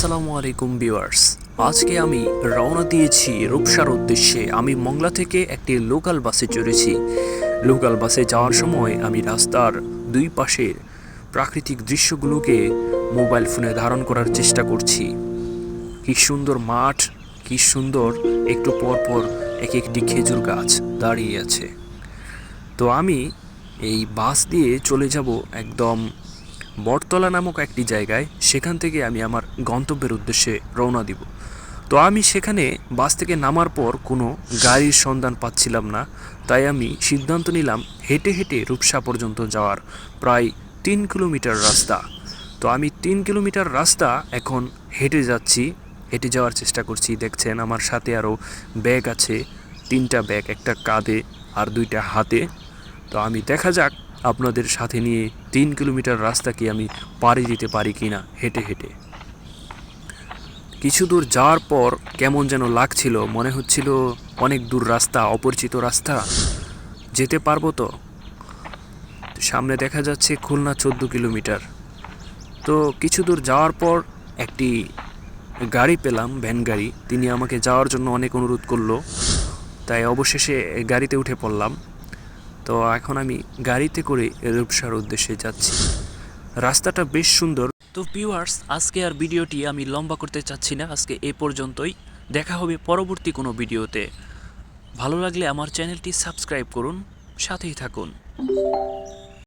আসসালামু আলাইকুম ভিউয়ার্স। আজকে আমি রওনা দিয়েছি রূপসার উদ্দেশ্যে। আমি মংলা থেকে একটি লোকাল বাসে চড়েছি। লোকাল বাসে যাওয়ার সময় আমি রাস্তার দুই পাশের প্রাকৃতিক দৃশ্যগুলোকে মোবাইল ফোনে ধারণ করার চেষ্টা করছি। কি সুন্দর মাঠ, কি সুন্দর একটু পর পর এক একটি খেজুর গাছ দাঁড়িয়ে আছে। তো আমি এই বাস দিয়ে চলে যাব একদম বটতলা নামক একটি জায়গায়। সেখান থেকে আমি আমার গন্তব্যের উদ্দেশ্যে রওনা দিব। তো আমি সেখানে বাস থেকে নামার পর কোনো গাড়ির সন্ধান পাচ্ছিলাম না, তাই আমি সিদ্ধান্ত নিলাম হেঁটে হেঁটে রূপসা পর্যন্ত যাওয়ার। প্রায় 3 কিলোমিটার রাস্তা। তো আমি 3 কিলোমিটার রাস্তা এখন হেঁটে যাচ্ছি, হেঁটে যাওয়ার চেষ্টা করছি। দেখছেন আমার সাথে আরও ব্যাগ আছে, 3টা ব্যাগ, একটা কাঁধে আর 2টা হাতে। তো আমি দেখা যাক আপনাদের সাথে নিয়ে 3 কিলোমিটার রাস্তা কি আমি পাড়ি দিতে পারি কিনা হেঁটে হেঁটে। কিছু দূর যাওয়ার পর কেমন যেন লাগছিল, মনে হচ্ছিল অনেক দূর রাস্তা, অপরিচিত রাস্তা, যেতে পারবো তো। সামনে দেখা যাচ্ছে খুলনা 14 কিলোমিটার। তো কিছু দূর যাওয়ার পর একটি গাড়ি পেলাম, ভ্যান গাড়ি। তিনি আমাকে যাওয়ার জন্য অনেক অনুরোধ করলো, তাই অবশেষে গাড়িতে উঠে পড়লাম। তো এখন আমি গাড়িতে করে রূপসার উদ্দেশ্যে যাচ্ছি। রাস্তাটা বেশ সুন্দর। তো ভিউয়ার্স, আজকে আর ভিডিওটি আমি লম্বা করতে চাচ্ছি না, আজকে এ পর্যন্তই। দেখা হবে পরবর্তী কোনো ভিডিওতে। ভালো লাগলে আমার চ্যানেলটি সাবস্ক্রাইব করুন, সাথেই থাকুন।